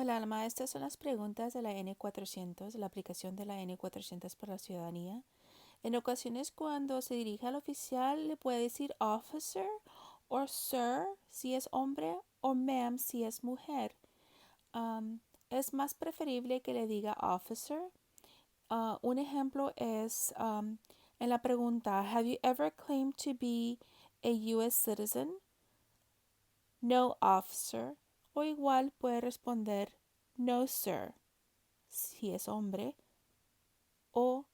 Hola, Alma. Estas son las preguntas de la N400, la aplicación de la N400 para la ciudadanía. En ocasiones, cuando se dirige al oficial, le puede decir officer o sir si es hombre o ma'am si es mujer. Es más preferible que le diga officer. Un ejemplo es en la pregunta, Have you ever claimed to be a U.S. citizen? No, officer. O igual puede responder no, sir, si es hombre, o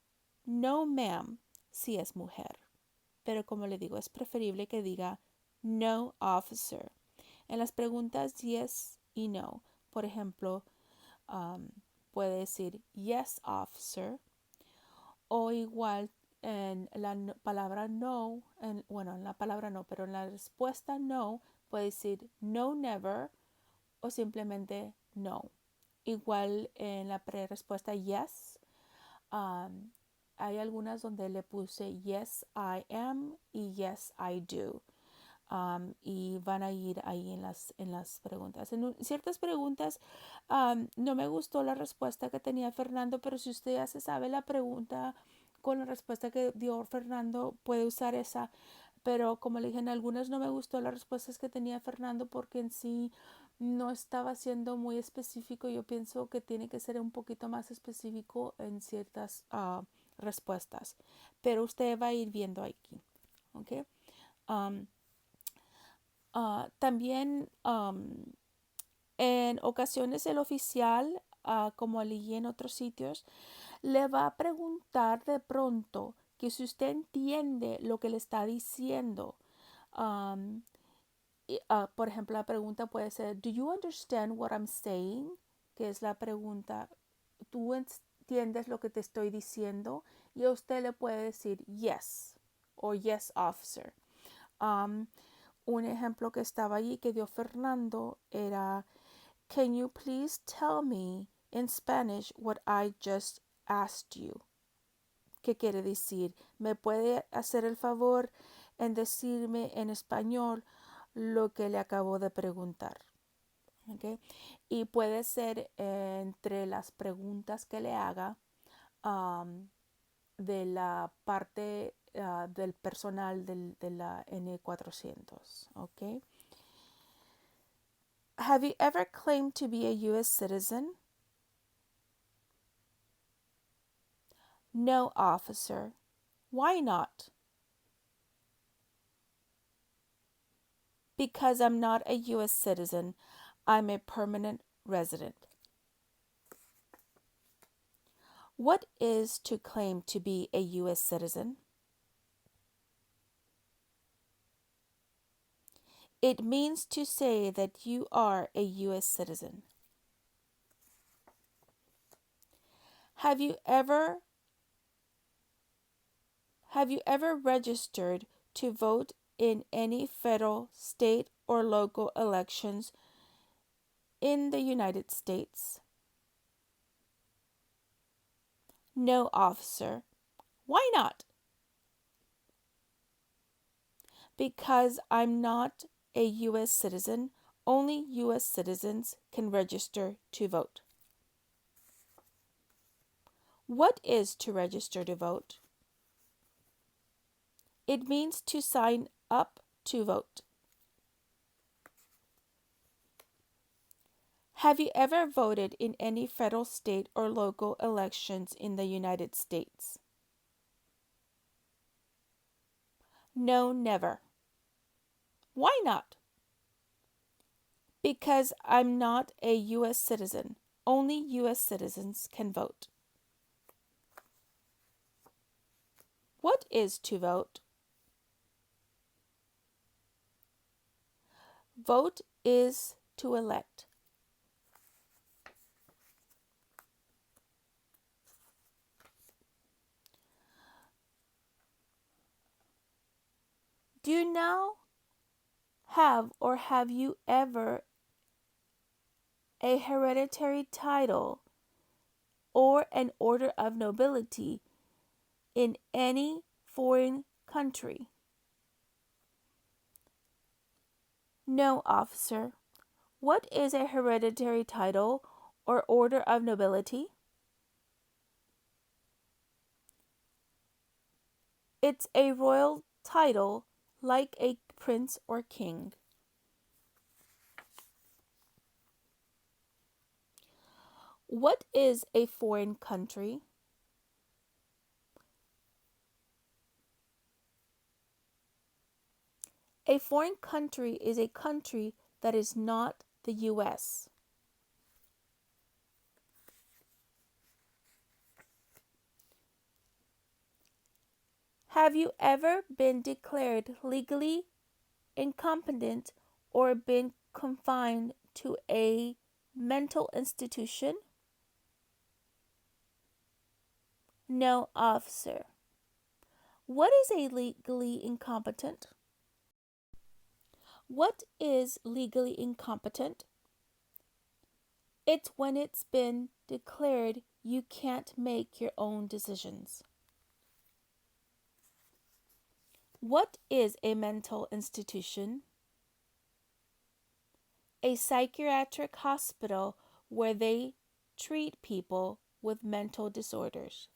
no, ma'am, si es mujer. Pero como le digo, es preferible que diga no, officer. En las preguntas yes y no, por ejemplo, um, puede decir yes, officer, o igual en la palabra no, bueno, en la palabra no, pero en la respuesta no, puede decir no, never, o simplemente no. Igual en la pre-respuesta yes, um, hay algunas donde le puse yes I am y yes I do. Y van a ir ahí en las preguntas. Ciertas preguntas no me gustó la respuesta que tenía Fernando, pero si usted ya se sabe la pregunta con la respuesta que dio Fernando, puede usar esa. Pero como le dije, en algunas no me gustó las respuestas que tenía Fernando porque en sí no estaba siendo muy específico. Yo pienso que tiene que ser un poquito más específico en ciertas respuestas. Pero usted va a ir viendo aquí. ¿Ok? Um, También en ocasiones el oficial, como leí en otros sitios, le va a preguntar de pronto que si usted entiende lo que le está diciendo. Um, por ejemplo, la pregunta puede ser, ¿Do you understand what I'm saying? Que es la pregunta, ¿tú entiendes lo que te estoy diciendo? Y a usted le puede decir yes o yes, officer. Um, un ejemplo que estaba allí que dio Fernando era, Can you please tell me in Spanish what I just asked you? ¿Qué quiere decir? ¿Me puede hacer el favor en decirme en español lo que le acabo de preguntar? ¿Okay? Y puede ser entre las preguntas que le haga de la parte del personal de la N400. ¿Ok? Have you ever claimed to be a U.S. citizen? No, officer. Why not? Because I'm not a U.S. citizen. I'm a permanent resident. What is to claim to be a U.S. citizen? It means to say that you are a U.S. citizen. Have you ever registered to vote in any federal, state, or local elections in the United States? No, officer. Why not? Because I'm not a U.S. citizen. Only U.S. citizens can register to vote. What is to register to vote? It means to sign up to vote. Have you ever voted in any federal, state, or local elections in the United States? No, never. Why not? Because I'm not a U.S. citizen. Only U.S. citizens can vote. What is to vote? Vote is to elect. Do you now have or have you ever a hereditary title or an order of nobility in any foreign country? No, officer. What is a hereditary title or order of nobility. It's a royal title like a prince or king. What is a foreign country? A foreign country is a country that is not the U.S. Have you ever been declared legally incompetent or been confined to a mental institution? No, officer. What is a legally incompetent? What is legally incompetent? It's when it's been declared you can't make your own decisions. What is a mental institution? A psychiatric hospital where they treat people with mental disorders.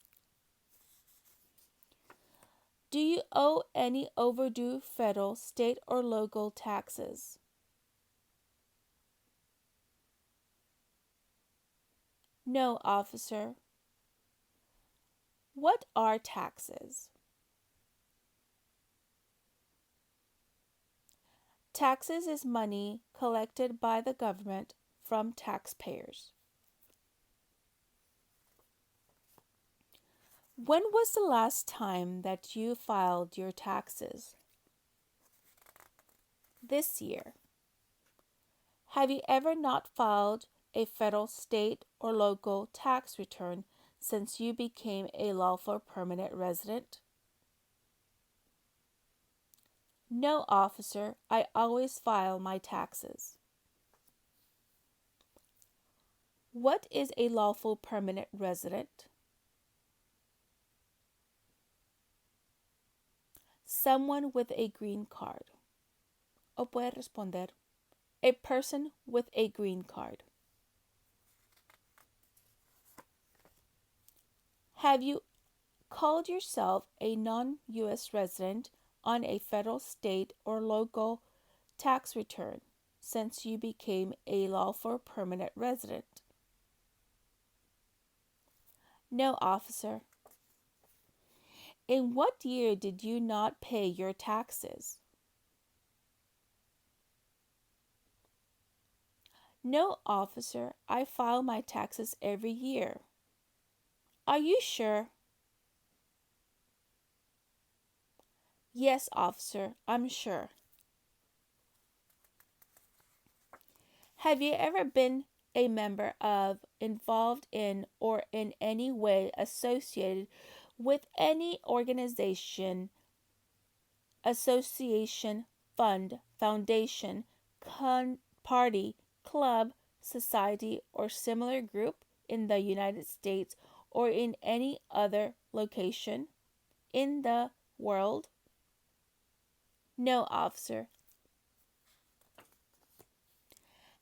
Do you owe any overdue federal, state, or local taxes? No, officer. What are taxes? Taxes is money collected by the government from taxpayers. When was the last time that you filed your taxes? This year. Have you ever not filed a federal, state, or local tax return since you became a lawful permanent resident? No, officer. I always file my taxes. What is a lawful permanent resident? Someone with a green card. O puede responder, a person with a green card. Have you called yourself a non-U.S. resident on a federal, state, or local tax return since you became a lawful permanent resident? No, officer. In what year did you not pay your taxes? No, officer. I file my taxes every year. Are you sure? Yes, officer, I'm sure. Have you ever been a member of, involved in, or in any way associated with any organization, association, fund, foundation, party, club, society, or similar group in the United States or in any other location in the world? No, officer.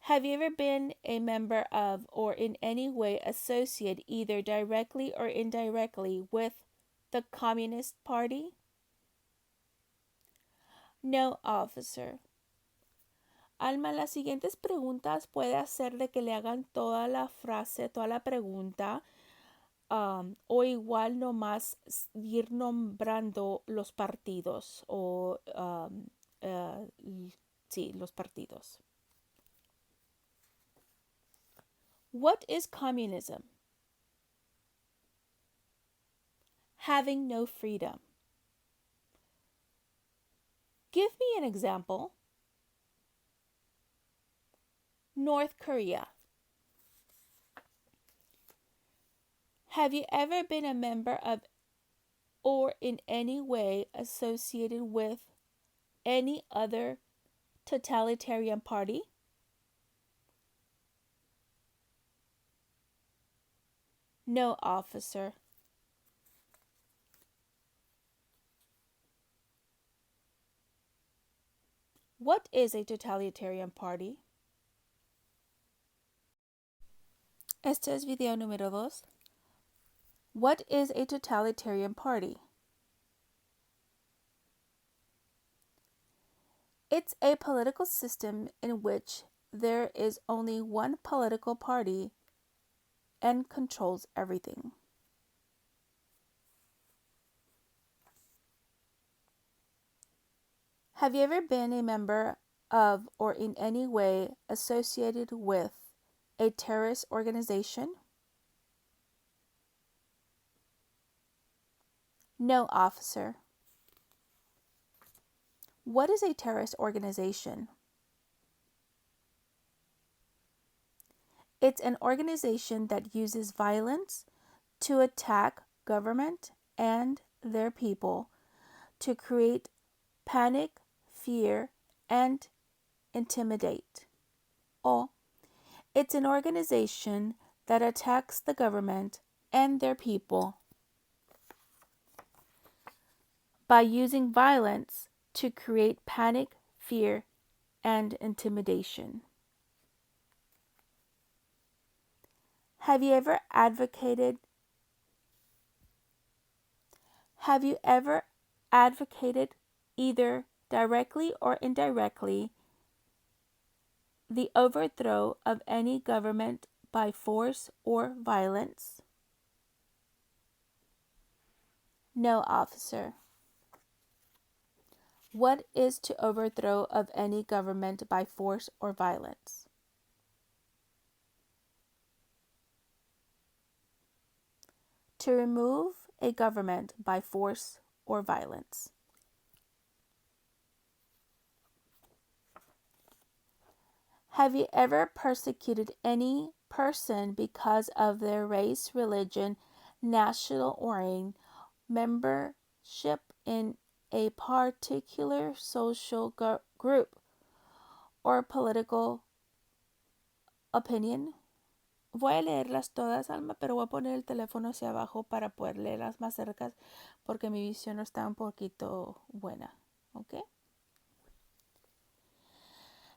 Have you ever been a member of or in any way associated either directly or indirectly with the Communist Party? No, officer. Alma, las siguientes preguntas puede hacer de que le hagan toda la frase, toda la pregunta, o igual nomás ir nombrando los partidos o sí, los partidos. What is communism? Having no freedom. Give me an example. North Korea. Have you ever been a member of or in any way associated with any other totalitarian party? No, officer. What is a totalitarian party? Este es video número 2. What is a totalitarian party? It's a political system in which there is only one political party and controls everything. Have you ever been a member of or in any way associated with a terrorist organization? No, officer. What is a terrorist organization? It's an organization that uses violence to attack government and their people to create panic, fear, and intimidate. Or it's an organization that attacks the government and their people by using violence to create panic, fear, and intimidation. Have you ever advocated either directly or indirectly the overthrow of any government by force or violence? No, officer. What is to overthrow of any government by force or violence? To remove a government by force or violence. Have you ever persecuted any person because of their race, religion, national origin, membership in a particular social group, or political opinion? Voy a leerlas todas, Alma, pero voy a poner el teléfono hacia abajo para poder leerlas más cerca porque mi visión no está un poquito buena. ¿Ok?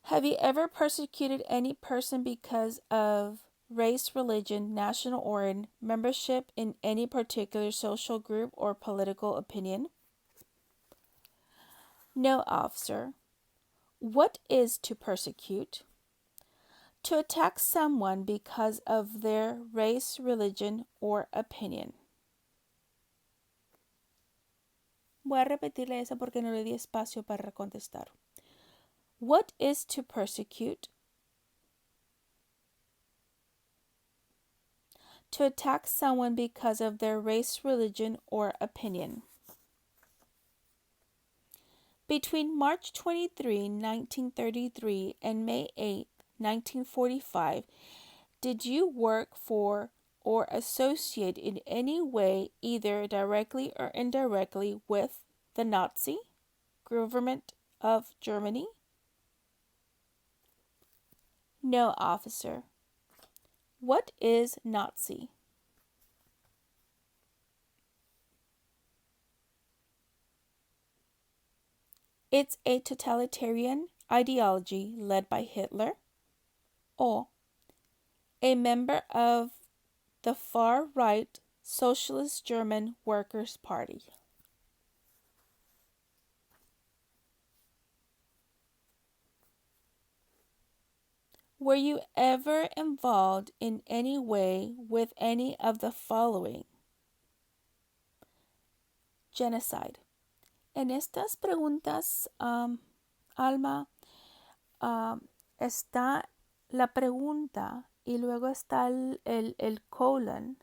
Have you ever persecuted any person because of race, religion, national origin, membership in any particular social group or political opinion? No, officer. What is to persecute? To attack someone because of their race, religion, or opinion. Voy a repetirle eso porque no le di espacio para contestar. What is to persecute? To attack someone because of their race, religion, or opinion. Between March 23, 1933 and May 8, 1945, did you work for or associate in any way, either directly or indirectly, with the Nazi government of Germany? No, officer. What is Nazi? It's a totalitarian ideology led by Hitler, or a member of the far-right Socialist German Workers' Party. Were you ever involved in any way with any of the following? Genocide. En estas preguntas, Alma, está la pregunta y luego está el colon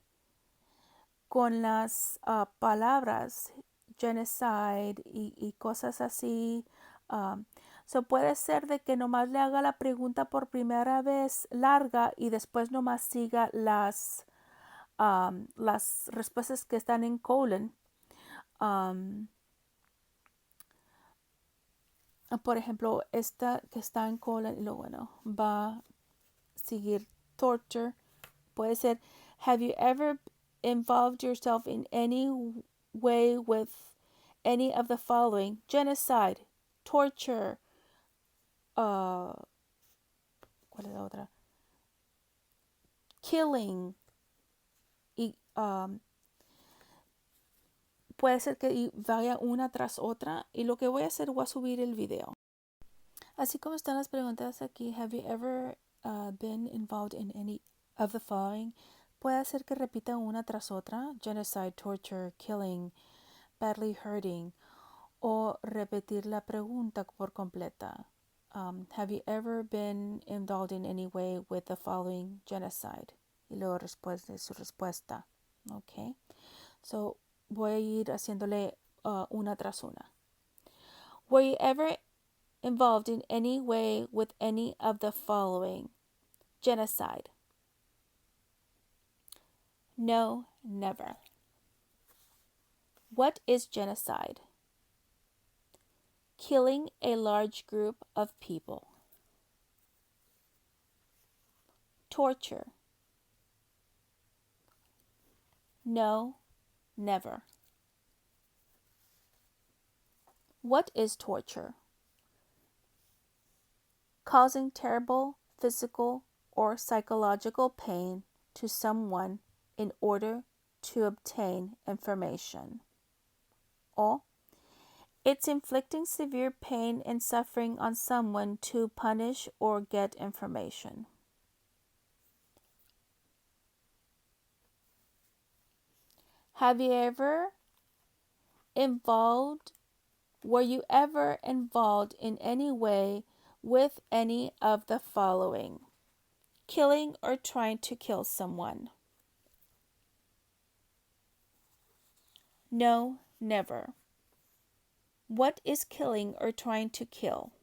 con las palabras genocide y cosas así. Puede ser de que nomás le haga la pregunta por primera vez larga y después nomás siga las respuestas que están en colon. Por ejemplo, esta que está en colon y luego va a seguir torture. Puede ser, have you ever involved yourself in any way with any of the following? Genocide, torture, ¿cuál es la otra? killing. Y puede ser que vaya una tras otra. Y lo que voy a hacer, voy a subir el video. Así como están las preguntas aquí, have you ever been involved in any of the following? Puede ser que repita una tras otra: genocide, torture, killing, badly hurting, o repetir la pregunta por completa. Have you ever been involved in any way with the following: genocide? Y luego su respuesta. Ok. So, voy a ir haciéndole una tras una. Were you ever involved in any way with any of the following: genocide? No, never. What is genocide? Killing a large group of people. Torture. No, never. What is torture? Causing terrible physical or psychological pain to someone in order to obtain information. Or it's inflicting severe pain and suffering on someone to punish or get information. Were you ever involved in any way with any of the following: killing or trying to kill someone? No, never. What is killing or trying to kill?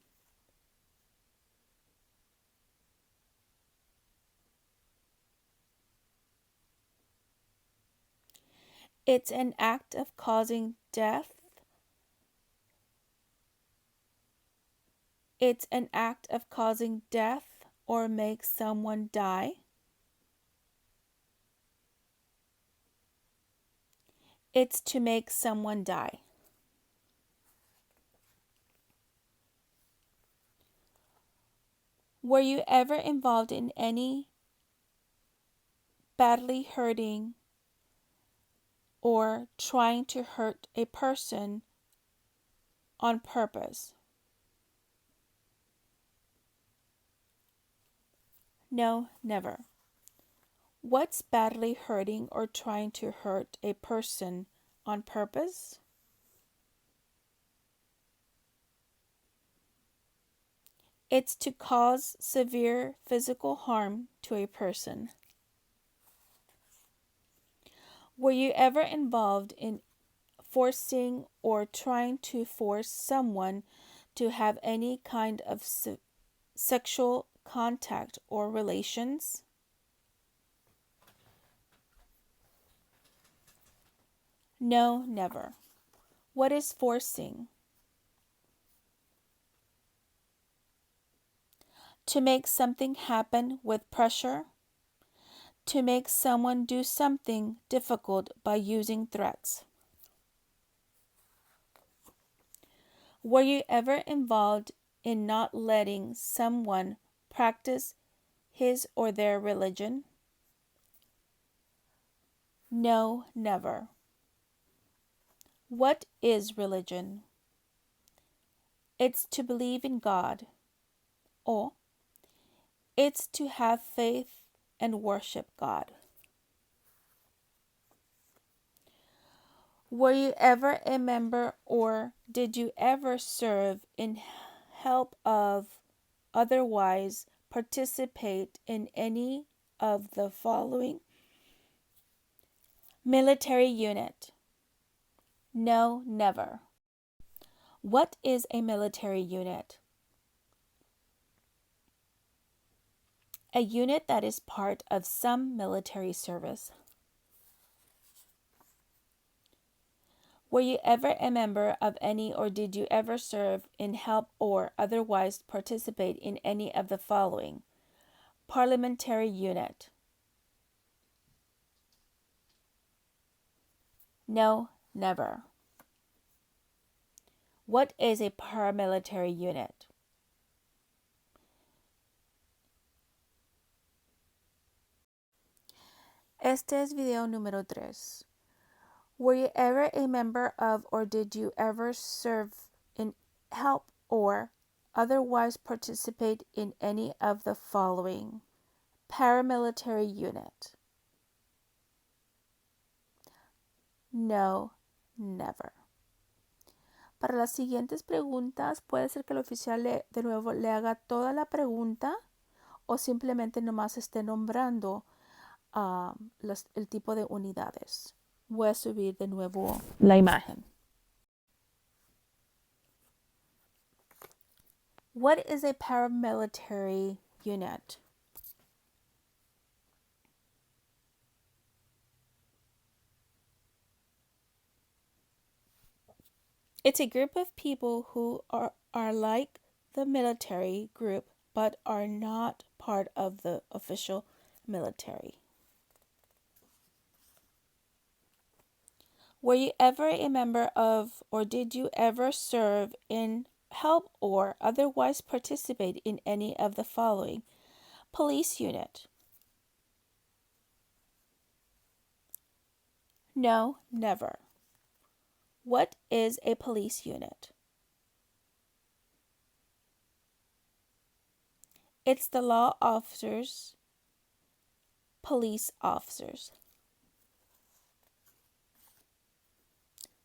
It's an act of causing death. It's an act of causing death or make someone die. It's to make someone die. Were you ever involved in any badly hurting or trying to hurt a person on purpose? No, never. What's badly hurting or trying to hurt a person on purpose? It's to cause severe physical harm to a person. Were you ever involved in forcing or trying to force someone to have any kind of sexual contact or relations? No, never. What is forcing? To make something happen with pressure. To make someone do something difficult by using threats. Were you ever involved in not letting someone practice his or their religion? No, never. What is religion? It's to believe in God, or it's to have faith and worship God. Were you ever a member or did you ever serve in help of, otherwise participate in any of the following: military unit? No, never. What is a military unit? A unit that is part of some military service. Were you ever a member of any or did you ever serve in help or otherwise participate in any of the following: parliamentary unit? No, never. What is a paramilitary unit? Este es video número 3. Were you ever a member of or did you ever serve in help or otherwise participate in any of the following? Paramilitary unit. No, never. Para las siguientes preguntas puede ser que el oficial de nuevo le haga toda la pregunta o simplemente nomás esté nombrando el tipo de unidades. Voy a subir de nuevo la imagen. What is a paramilitary unit? It's a group of people who are like the military group but are not part of the official military. Were you ever a member of or did you ever serve in, help, or otherwise participate in any of the following? Police unit. No, never. What is a police unit? It's the law officers, police officers.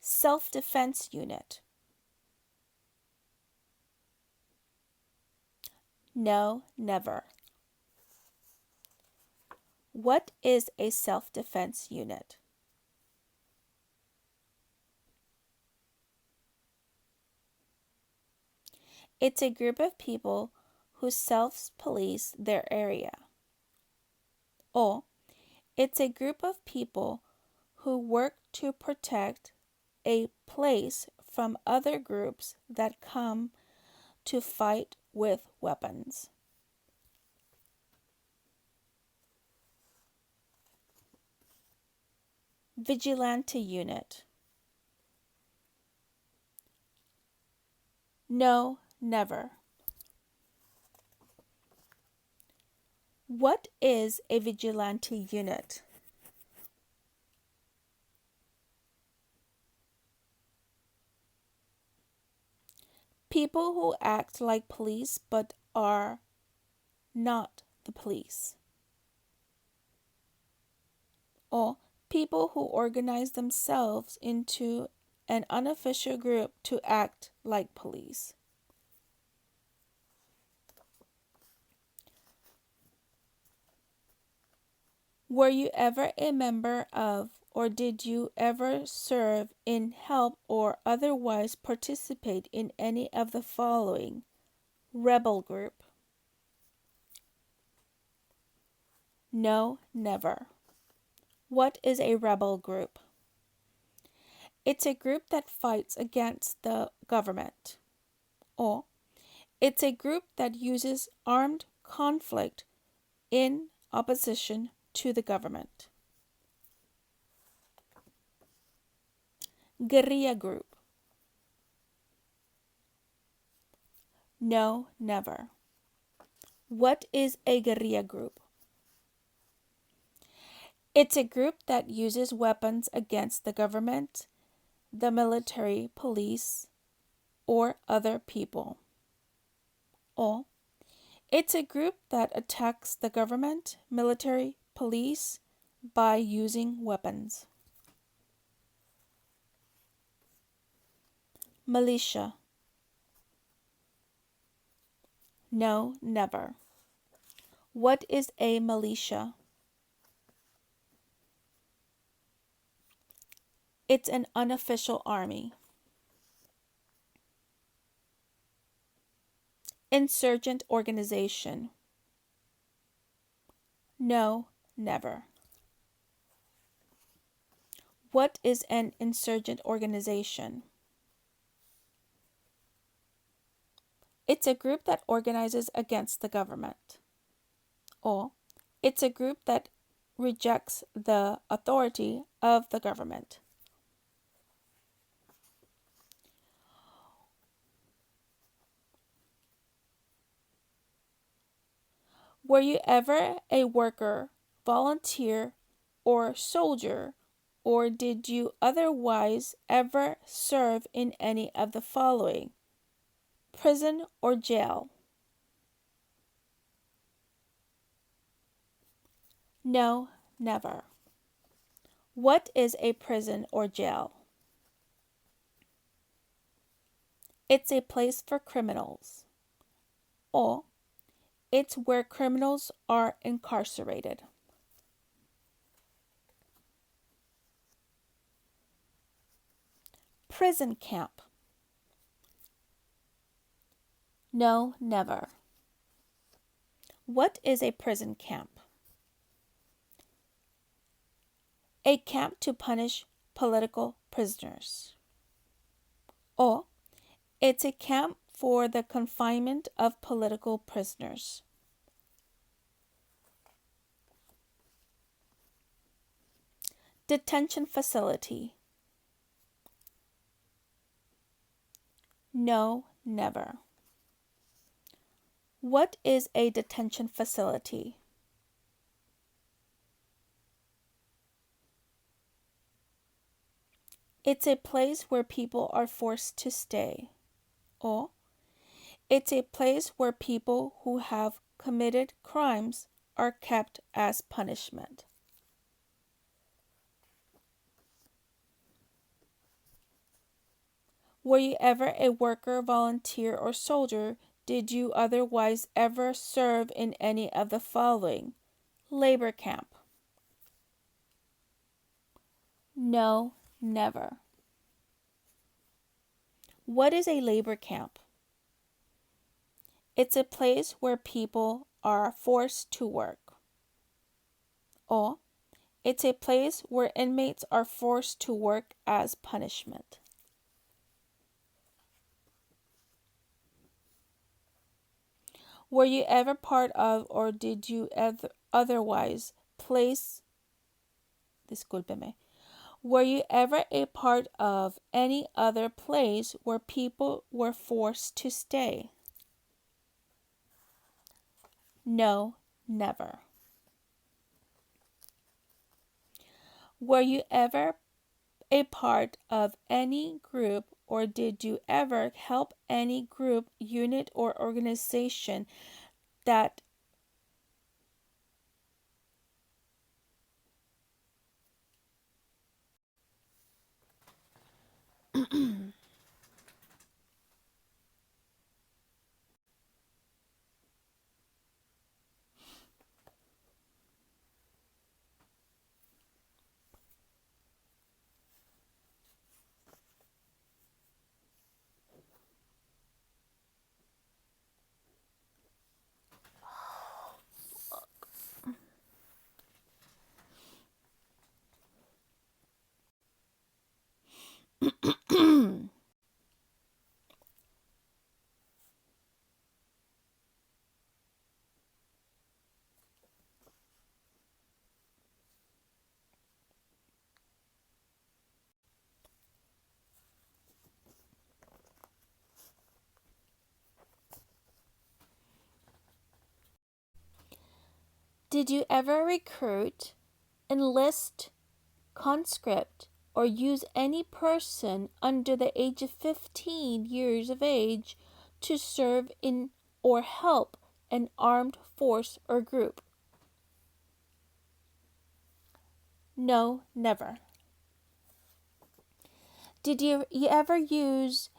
Self-defense unit. No, never. What is a self-defense unit? It's a group of people who self-police their area. Or, it's a group of people who work to protect a place from other groups that come to fight with weapons. Vigilante unit. No, never. What is a vigilante unit? People who act like police but are not the police. Or people who organize themselves into an unofficial group to act like police. Were you ever a member of or did you ever serve in, help, or otherwise participate in any of the following? Rebel group. No, never. What is a rebel group? It's a group that fights against the government. Or, it's a group that uses armed conflict in opposition to the government. Guerrilla group. No, never. What is a guerrilla group? It's a group that uses weapons against the government, the military, police, or other people. Or, it's a group that attacks the government, military, police by using weapons. Militia. No, never. What is a militia? It's an unofficial army. Insurgent organization. No, never. What is an insurgent organization? It's a group that organizes against the government. Or, it's a group that rejects the authority of the government. Were you ever a worker, volunteer, or soldier, or did you otherwise ever serve in any of the following? Prison or jail? No, never. What is a prison or jail? It's a place for criminals. Or it's where criminals are incarcerated. Prison camp. No, never. What is a prison camp? A camp to punish political prisoners. Or it's a camp for the confinement of political prisoners. Detention facility. No, never. What is a detention facility? It's a place where people are forced to stay. Or it's a place where people who have committed crimes are kept as punishment. Were you ever a worker, volunteer, or soldier? Did you otherwise ever serve in any of the following? Labor camp. No, never. What is a labor camp? It's a place where people are forced to work. Or it's a place where inmates are forced to work as punishment. Were you ever part of or did you otherwise place, discúlpeme, were you ever a part of any other place where people were forced to stay? No, never. Were you ever a part of any group or did you ever help any group, unit, or organization that did you ever recruit, enlist, conscript, or use any person under the age of 15 years of age to serve in or help an armed force or group? No, never. Did you ever use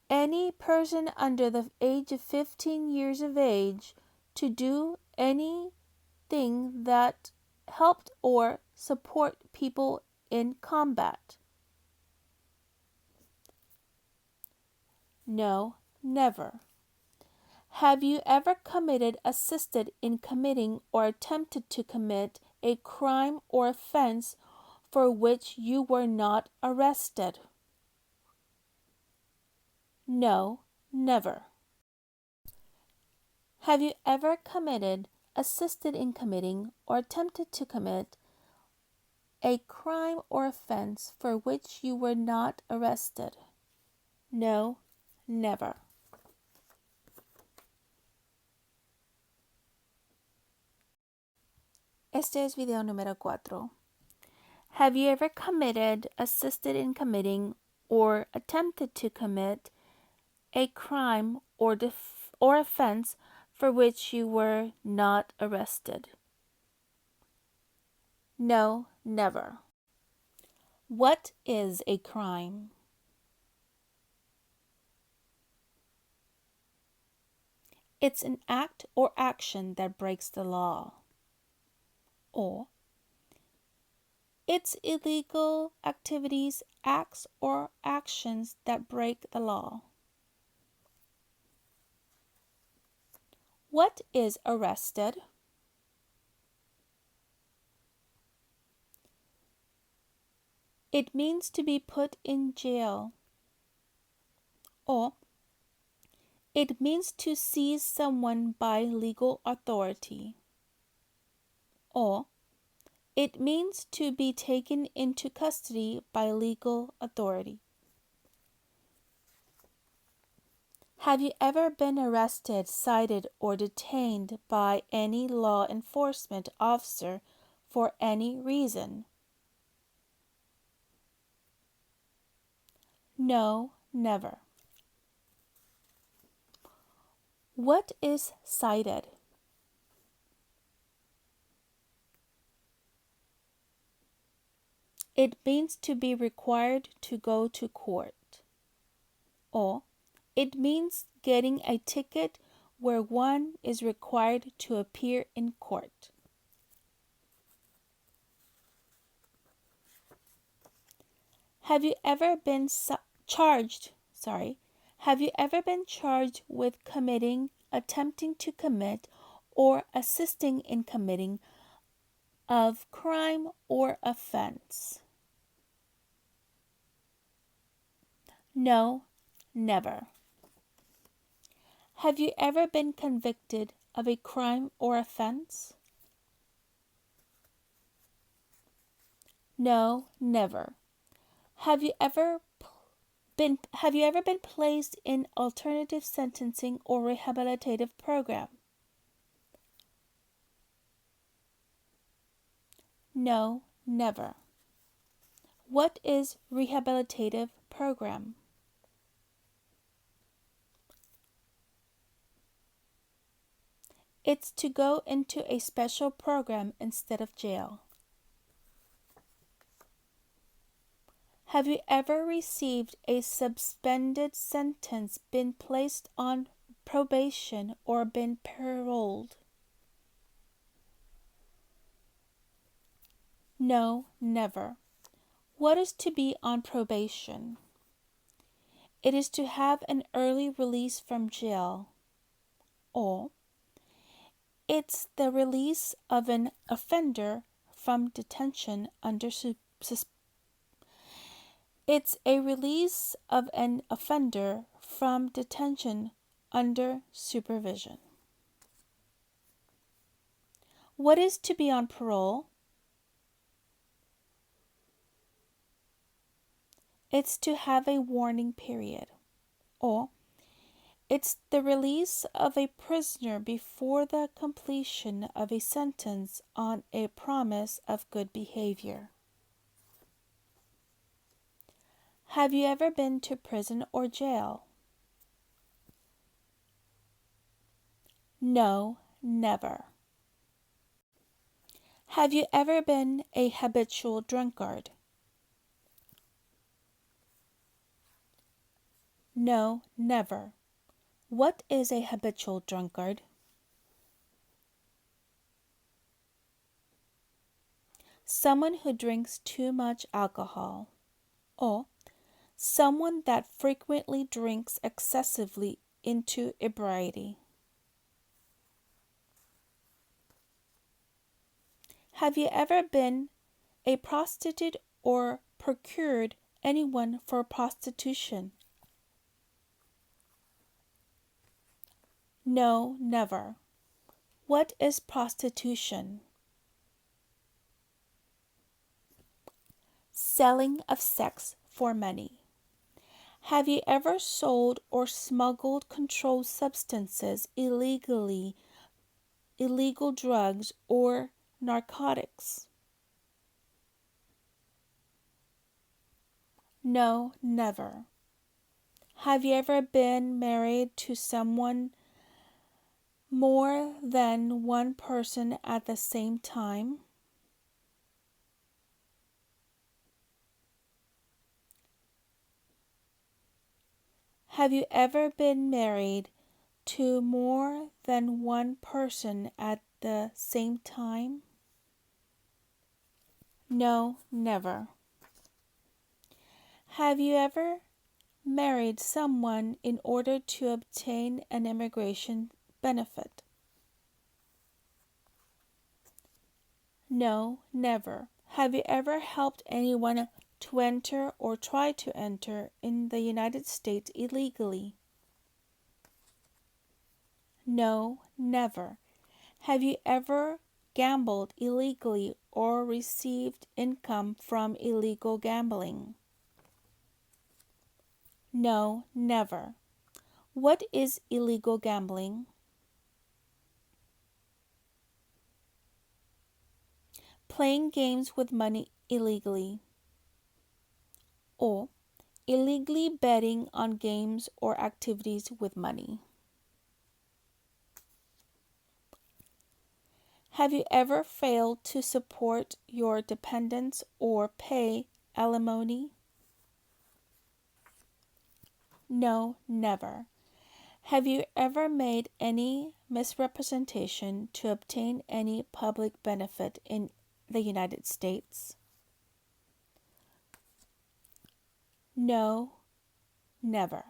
any person under the age of 15 years of age to do anything that helped or support people in combat? No, never. Have you ever committed, assisted in committing, or attempted to commit a crime or offense for which you were not arrested? No, never. Have you ever committed, assisted in committing, or attempted to commit a crime or offense for which you were not arrested? No, never. Este es video número 4. Have you ever committed, assisted in committing, or attempted to commit a crime or offense for which you were not arrested? No, never. What is a crime? It's an act or action that breaks the law. Or it's illegal activities, acts, or actions that break the law. What is arrested? It means to be put in jail. Or it means to seize someone by legal authority. Or it means to be taken into custody by legal authority. Have you ever been arrested, cited, or detained by any law enforcement officer for any reason? No, never. What is cited? It means to be required to go to court. Or it means getting a ticket where one is required to appear in court. Have you ever been charged with committing, attempting to commit, or assisting in committing of crime or offense? No, never. Have you ever been convicted of a crime or offense? No, never. Have you ever been placed in alternative sentencing or rehabilitative program? No, never. What is rehabilitative program? It's to go into a special program instead of jail. Have you ever received a suspended sentence, been placed on probation, or been paroled? No, never. What is to be on probation? It is to have an early release from jail. Or it's the release of an offender from detention under It's a release of an offender from detention under supervision. What is to be on parole? It's to have a warning period. Or it's the release of a prisoner before the completion of a sentence on a promise of good behavior. Have you ever been to prison or jail? No, never. Have you ever been a habitual drunkard? No, never. What is a habitual drunkard? Someone who drinks too much alcohol. Or someone that frequently drinks excessively into ebriety. Have you ever been a prostitute or procured anyone for prostitution? No, never. What is prostitution? Selling of sex for money. Have you ever sold or smuggled controlled substances illegally, illegal drugs, or narcotics? No, never. Have you ever been married to someone more than one person at the same time? Have you ever been married to more than one person at the same time? No, never. Have you ever married someone in order to obtain an immigration benefit? No, never. Have you ever helped anyone to enter or try to enter in the United States illegally? No, never. Have you ever gambled illegally or received income from illegal gambling? No, never. What is illegal gambling? Playing games with money illegally, or illegally betting on games or activities with money. Have you ever failed to support your dependents or pay alimony? No, never. Have you ever made any misrepresentation to obtain any public benefit in the United States? No, never.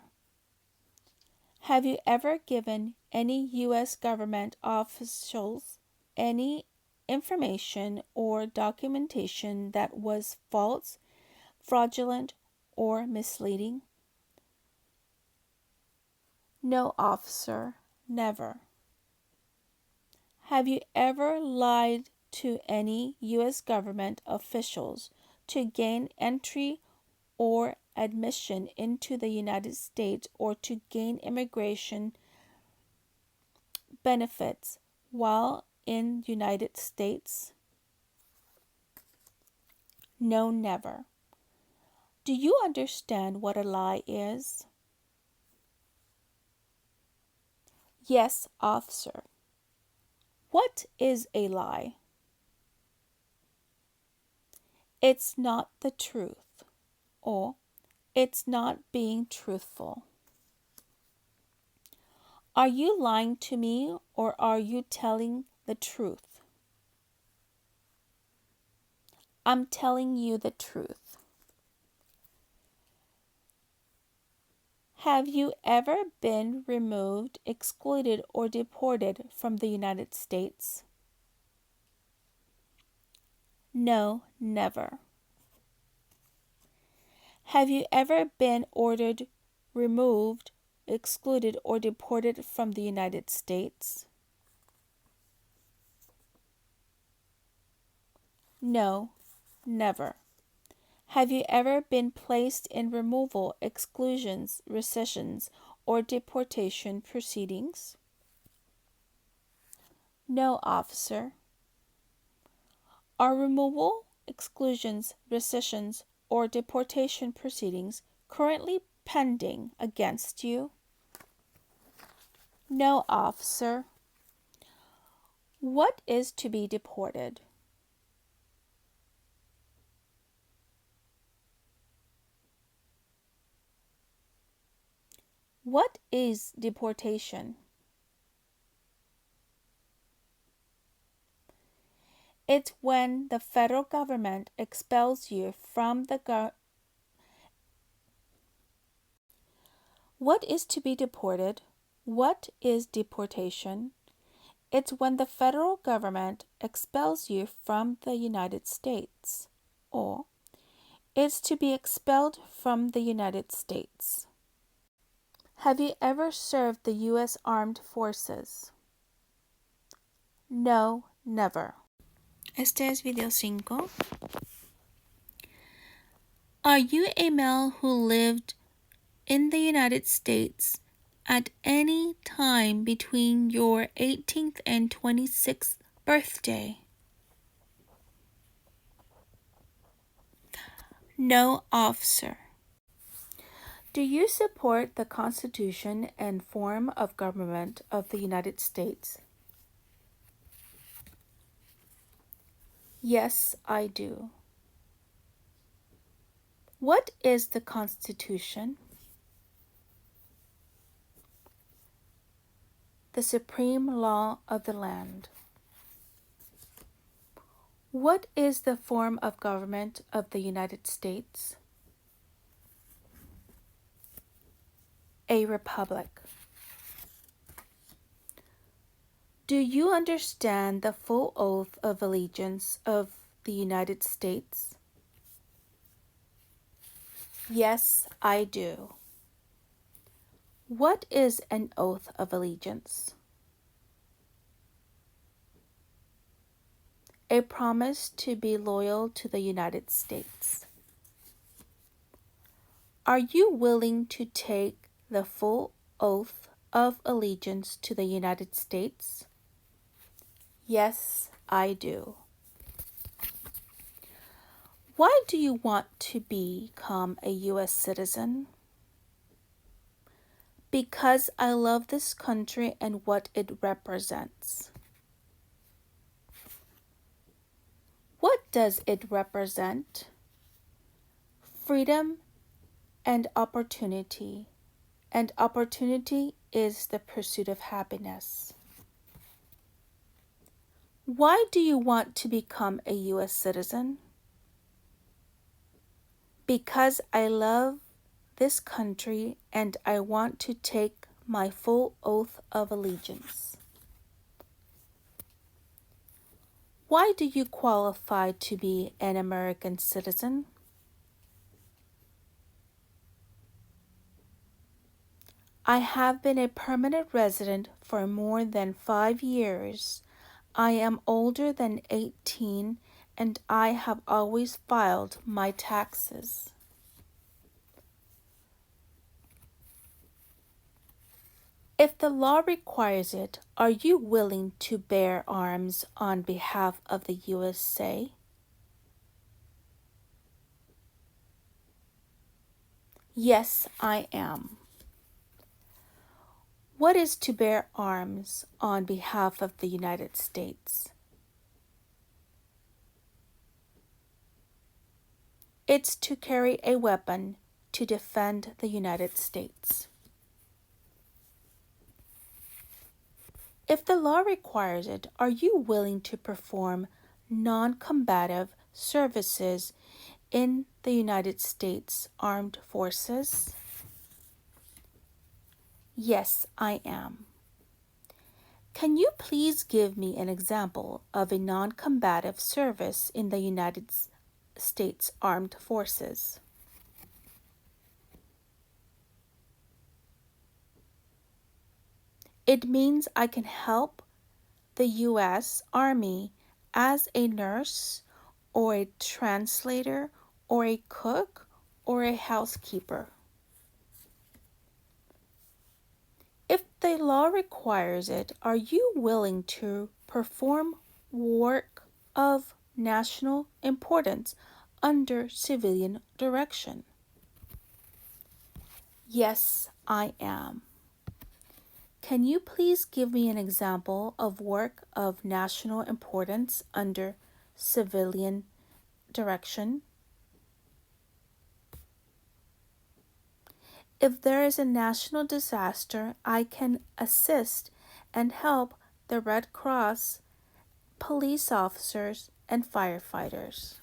Have you ever given any U.S. government officials any information or documentation that was false, fraudulent, or misleading? No, officer, never. Have you ever lied to any U.S. government officials to gain entry or admission into the United States or to gain immigration benefits while in United States? No, never. Do you understand what a lie is? Yes, officer. What is a lie? It's not the truth, or it's not being truthful. Are you lying to me or are you telling the truth? I'm telling you the truth. Have you ever been removed, excluded, or deported from the United States? No, never. Have you ever been ordered, removed, excluded, or deported from the United States? No, never. Have you ever been placed in removal, exclusions, rescissions, or deportation proceedings? No, officer. Are removal, exclusions, rescissions, or deportation proceedings currently pending against you? No, officer. What is to be deported? What is deportation? It's when the federal government expels you from the What is to be deported? What is deportation? It's when the federal government expels you from the United States, or it's to be expelled from the United States. Have you ever served the U.S. Armed Forces? No, never. Este es video 5. Are you a male who lived in the United States at any time between your 18th and 26th birthday? No, officer. Do you support the Constitution and form of government of the United States? Yes, I do. What is the Constitution? The supreme law of the land. What is the form of government of the United States? A republic. Do you understand the full oath of allegiance of the United States? Yes, I do. What is an oath of allegiance? A promise to be loyal to the United States. Are you willing to take the full oath of allegiance to the United States? Yes, I do. Why do you want to become a U.S. citizen? Because I love this country and what it represents. What does it represent? Freedom and opportunity. And opportunity is the pursuit of happiness. Why do you want to become a U.S. citizen? Because I love this country and I want to take my full oath of allegiance. Why do you qualify to be an American citizen? I have been a permanent resident for more than 5 years. I am older than 18 and I have always filed my taxes. If the law requires it, are you willing to bear arms on behalf of the USA? Yes, I am. What is to bear arms on behalf of the United States? It's to carry a weapon to defend the United States. If the law requires it, are you willing to perform non-combative services in the United States Armed Forces? Yes, I am. Can you please give me an example of a non-combative service in the United States Armed Forces? It means I can help the U.S. Army as a nurse or a translator or a cook or a housekeeper. If the law requires it, are you willing to perform work of national importance under civilian direction? Yes, I am. Can you please give me an example of work of national importance under civilian direction? If there is a national disaster, I can assist and help the Red Cross, police officers, and firefighters.